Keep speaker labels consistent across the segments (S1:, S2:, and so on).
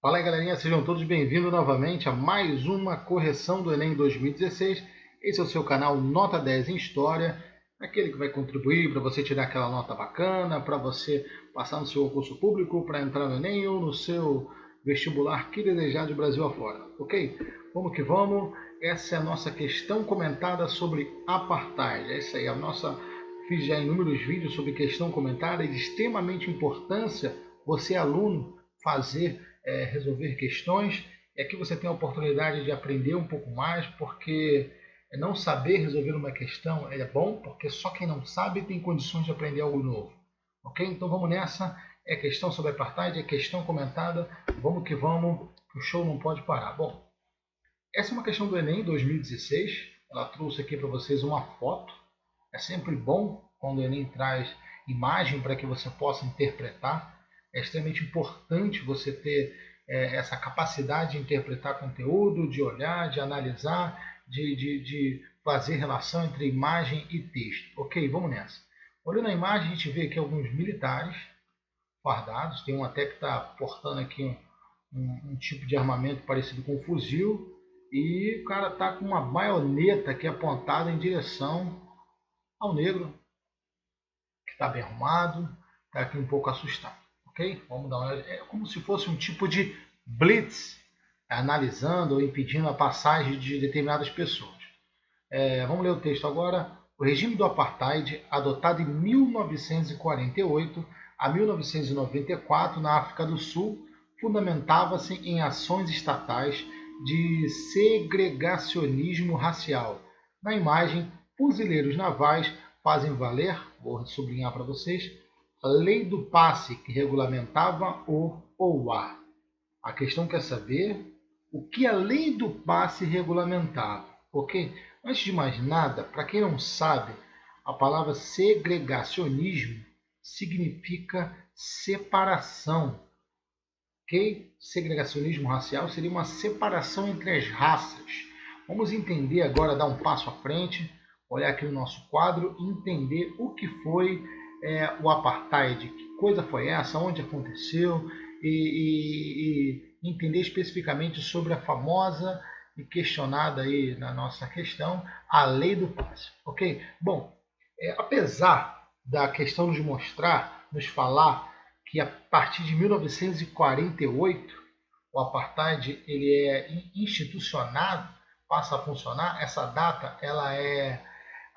S1: Fala aí, galerinha, sejam todos bem-vindos novamente a mais uma correção do Enem 2016. Esse é o seu canal Nota 10 em História, aquele que vai contribuir para você tirar aquela nota bacana, para você passar no seu concurso público, para entrar no Enem ou no seu vestibular que desejar de Brasil afora, ok? Vamos que vamos, essa é a nossa questão comentada sobre Apartheid. Essa aí é a nossa... Fiz já inúmeros vídeos sobre questão comentada e de extremamente importância você, aluno, resolver questões. E aqui você tem a oportunidade de aprender um pouco mais, porque não saber resolver uma questão é bom, porque só quem não sabe tem condições de aprender algo novo. Ok? Então vamos nessa. É questão sobre Apartheid, é questão comentada. Vamos que vamos, que o show não pode parar. Bom, essa é uma questão do Enem 2016. Ela trouxe aqui para vocês uma foto. É sempre bom quando o Enem traz imagem para que você possa interpretar. É extremamente importante você ter essa capacidade de interpretar conteúdo, de olhar, de analisar, de fazer relação entre imagem e texto. Ok, vamos nessa. Olhando a imagem, a gente vê aqui alguns militares fardados. Tem um até que está portando aqui um tipo de armamento parecido com um fuzil. E o cara está com uma baioneta aqui apontada em direção ao negro, que está bem arrumado, está aqui um pouco assustado. Ok? Vamos dar uma olhada. É como se fosse um tipo de blitz, analisando ou impedindo a passagem de determinadas pessoas. Vamos ler o texto agora. O regime do Apartheid, adotado em 1948 a 1994 na África do Sul, fundamentava-se em ações estatais de segregacionismo racial. Na imagem, fuzileiros navais fazem valer, vou sublinhar para vocês, a lei do passe que regulamentava o OUA. A questão quer saber o que a lei do passe regulamentava, ok? Antes de mais nada, para quem não sabe, a palavra segregacionismo significa separação, ok? Segregacionismo racial seria uma separação entre as raças. Vamos entender agora, dar um passo à frente, olhar aqui no nosso quadro e entender o que foi o Apartheid, que coisa foi essa, onde aconteceu e entender especificamente sobre a famosa e questionada aí na nossa questão, a lei do passe. Ok? Bom, apesar da questão nos falar que a partir de 1948 o Apartheid ele é institucionado, passa a funcionar, essa data ela é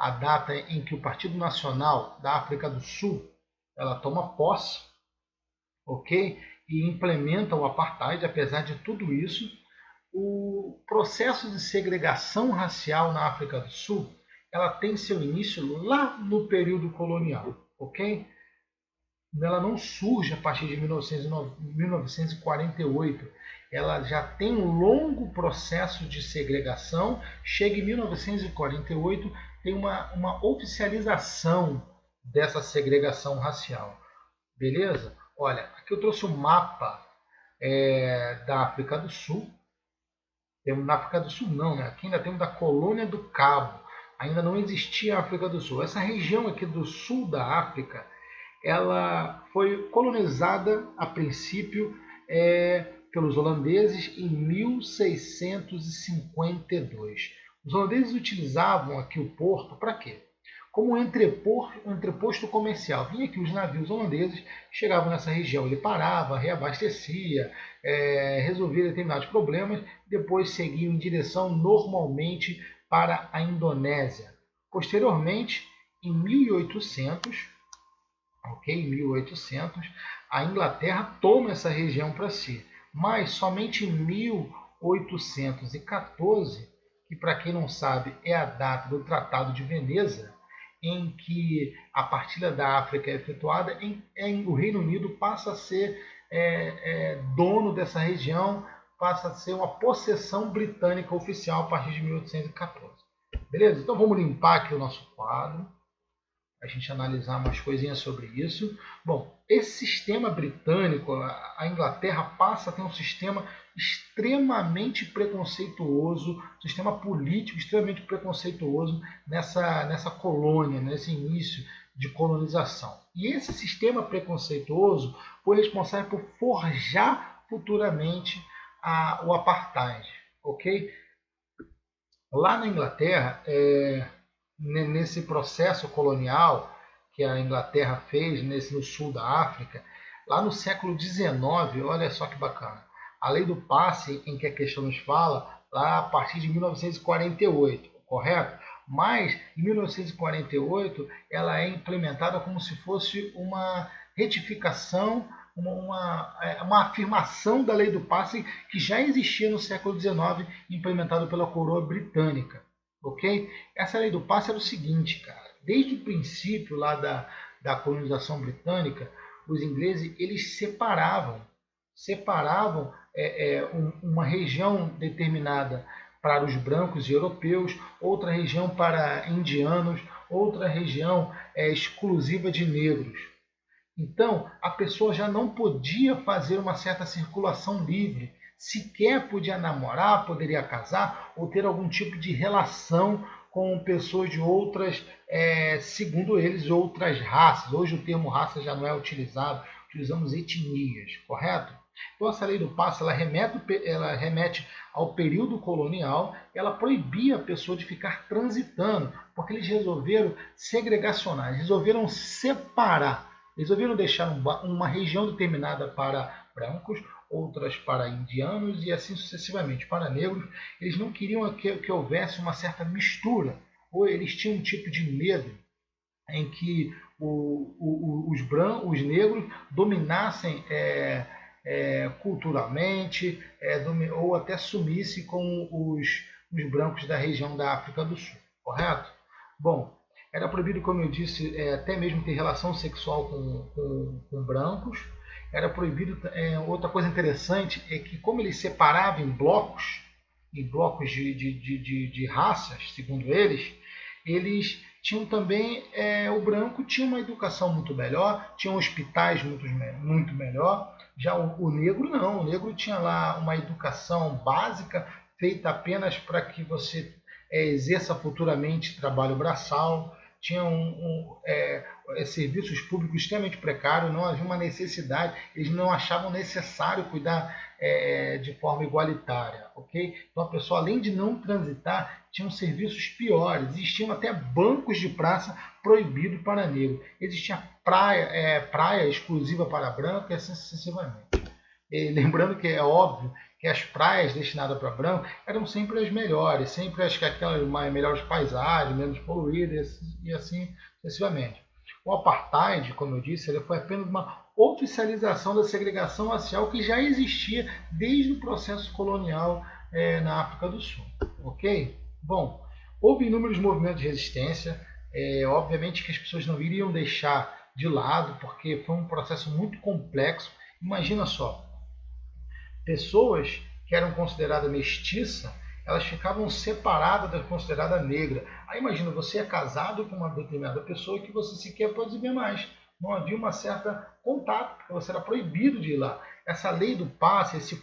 S1: a data em que o Partido Nacional da África do Sul ela toma posse, ok? E implementa o Apartheid. Apesar de tudo isso, o processo de segregação racial na África do Sul ela tem seu início lá no período colonial, ok? Ela não surge a partir de 1948. Ela já tem um longo processo de segregação. Chega em 1948, tem uma oficialização dessa segregação racial. Beleza? Olha, aqui eu trouxe um mapa da África do Sul. Temos na África do Sul não, né? Aqui ainda temos da Colônia do Cabo. Ainda não existia a África do Sul. Essa região aqui do sul da África, ela foi colonizada a princípio pelos holandeses em 1652. Os holandeses utilizavam aqui o porto para quê? Como um entreposto comercial. Vinha aqui os navios holandeses, chegavam nessa região, ele parava, reabastecia, resolvia determinados problemas, depois seguiam em direção normalmente para a Indonésia. Posteriormente, em 1800, em 1800, a Inglaterra toma essa região para si, mas somente em 1814, que para quem não sabe é a data do Tratado de Veneza, em que a partilha da África é efetuada, o Reino Unido passa a ser dono dessa região, passa a ser uma possessão britânica oficial a partir de 1814. Beleza? Então vamos limpar aqui o nosso quadro, a gente analisar umas coisinhas sobre isso. Bom, esse sistema britânico, a Inglaterra passa a ter um sistema extremamente preconceituoso, sistema político extremamente preconceituoso nessa colônia, nesse início de colonização. E esse sistema preconceituoso foi responsável por forjar futuramente o apartheid, ok? Lá na Inglaterra, nesse processo colonial que a Inglaterra fez no sul da África, lá no século XIX, olha só que bacana, a lei do passe em que a questão nos fala, lá a partir de 1948, correto? Mas, em 1948, ela é implementada como se fosse uma retificação, uma afirmação da lei do passe que já existia no século XIX, implementado pela coroa britânica. Ok? Essa lei do passe era o seguinte, cara. Desde o princípio lá da colonização britânica, os ingleses eles separavam uma região determinada para os brancos e europeus, outra região para indianos, outra região exclusiva de negros. Então, a pessoa já não podia fazer uma certa circulação livre, sequer podia namorar, poderia casar ou ter algum tipo de relação com pessoas de outras, segundo eles, outras raças. Hoje o termo raça já não é utilizado, utilizamos etnias, correto? Então, essa lei do passe ela remete ao período colonial, ela proibia a pessoa de ficar transitando, porque eles resolveram segregacionar, eles resolveram separar. Eles resolveram deixar uma região determinada para brancos, outras para indianos e assim sucessivamente para negros. Eles não queriam que houvesse uma certa mistura, ou eles tinham um tipo de medo em que os negros dominassem culturalmente, ou até sumisse com os brancos da região da África do Sul, correto? Bom, era proibido, como eu disse, até mesmo ter relação sexual com brancos. Era proibido. Outra coisa interessante é que, como eles separavam em blocos de raças, segundo eles tinham também. O branco tinha uma educação muito melhor, tinha hospitais muito melhor. Já o negro não, o negro tinha lá uma educação básica feita apenas para que você exerça futuramente trabalho braçal, tinha serviços públicos extremamente precários, não havia uma necessidade, eles não achavam necessário cuidar de forma igualitária, ok? Então a pessoa, além de não transitar, tinham serviços piores, existiam até bancos de praça proibidos para negro, existia praia exclusiva para branco e assim sucessivamente. Lembrando que é óbvio que as praias destinadas para branco eram sempre as melhores, sempre aquelas melhores paisagens, menos poluídas e assim sucessivamente. O apartheid, como eu disse, ele foi apenas uma oficialização da segregação racial que já existia desde o processo colonial na África do Sul. Ok? Bom, houve inúmeros movimentos de resistência, obviamente que as pessoas não iriam deixar de lado, porque foi um processo muito complexo. Imagina só, pessoas que eram consideradas mestiças, elas ficavam separadas da considerada negra. Aí imagina, você é casado com uma determinada pessoa que você sequer pode ver mais. Não havia uma certa contato, porque você era proibido de ir lá. Essa lei do passe, esse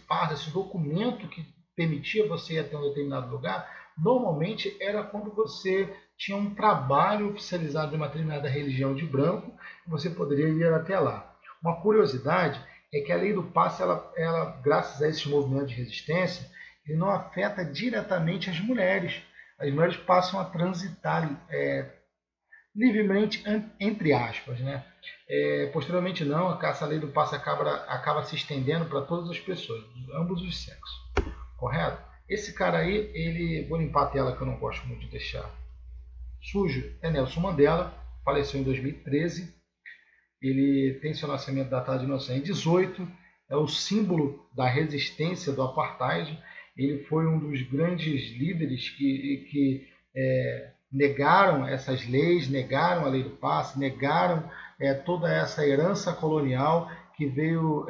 S1: documento que permitia você ir até um determinado lugar, normalmente era quando você tinha um trabalho oficializado de uma determinada religião de branco, você poderia ir até lá. Uma curiosidade é que a lei do passe, ela, graças a esse movimento de resistência, ele não afeta diretamente as mulheres. As mulheres passam a transitar livremente, entre aspas. Né? Posteriormente não, essa lei do passe acaba se estendendo para todas as pessoas, ambos os sexos. Correto? Esse cara aí, vou limpar a tela que eu não gosto muito de deixar sujo, é Nelson Mandela, faleceu em 2013. Ele tem seu nascimento datado de 1918, é o símbolo da resistência do apartheid. Ele foi um dos grandes líderes que negaram essas leis, negaram a lei do passe, negaram toda essa herança colonial que veio,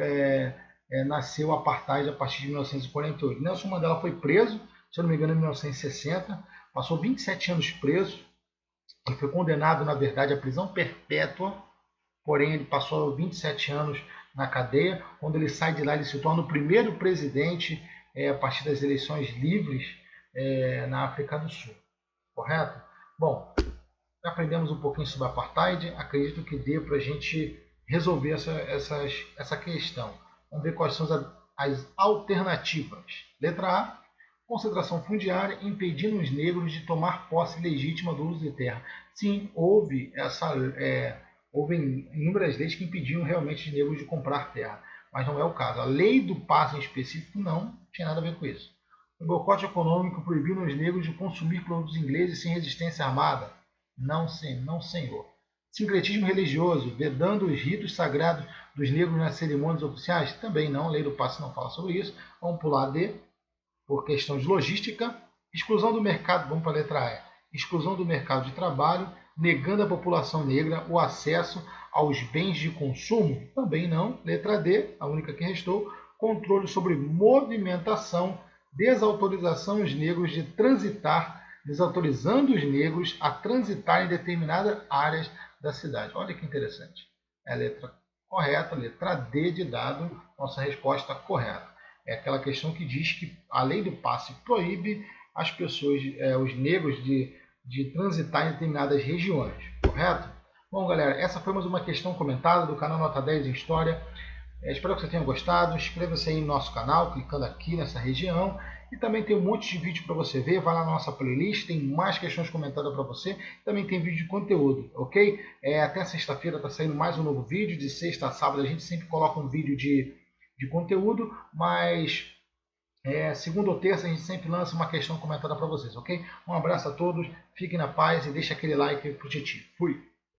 S1: nasceu o apartheid a partir de 1948. Nelson Mandela foi preso, se eu não me engano, em 1960, passou 27 anos preso, ele foi condenado, na verdade, à prisão perpétua. Porém, ele passou 27 anos na cadeia. Quando ele sai de lá, ele se torna o primeiro presidente a partir das eleições livres na África do Sul. Correto? Bom, aprendemos um pouquinho sobre apartheid. Acredito que dê para a gente resolver essa questão. Vamos ver quais são as alternativas. Letra A, concentração fundiária impedindo os negros de tomar posse legítima do uso de terra. Sim, houve inúmeras leis que impediam realmente os negros de comprar terra, mas não é o caso. A lei do passe em específico não tinha nada a ver com isso. O boicote econômico proibindo os negros de consumir produtos ingleses sem resistência armada. Não, senhor. Sincretismo religioso, vedando os ritos sagrados dos negros nas cerimônias oficiais? Também não, a lei do passe não fala sobre isso. Vamos pular D, por questão de logística. Exclusão do mercado, vamos para a letra E. Exclusão do mercado de trabalho, negando à população negra o acesso aos bens de consumo? Também não. Letra D, a única que restou. Controle sobre movimentação, desautorização os negros de transitar, desautorizando os negros a transitar em determinadas áreas da cidade. Olha que interessante. É a letra correta, letra D de dado, nossa resposta correta. É aquela questão que diz que a lei do passe proíbe as pessoas, os negros, de transitar em determinadas regiões, correto? Bom, galera, essa foi mais uma questão comentada do canal Nota 10 em História. Espero que você tenha gostado. Inscreva-se aí no nosso canal, clicando aqui nessa região. E também tem um monte de vídeo para você ver. Vai lá na nossa playlist, tem mais questões comentadas para você. Também tem vídeo de conteúdo, ok? Até sexta-feira está saindo mais um novo vídeo. De sexta a sábado a gente sempre coloca um vídeo de conteúdo, mas segunda ou terça a gente sempre lança uma questão comentada para vocês, ok? Um abraço a todos, fiquem na paz e deixa aquele like pro Titi. Fui!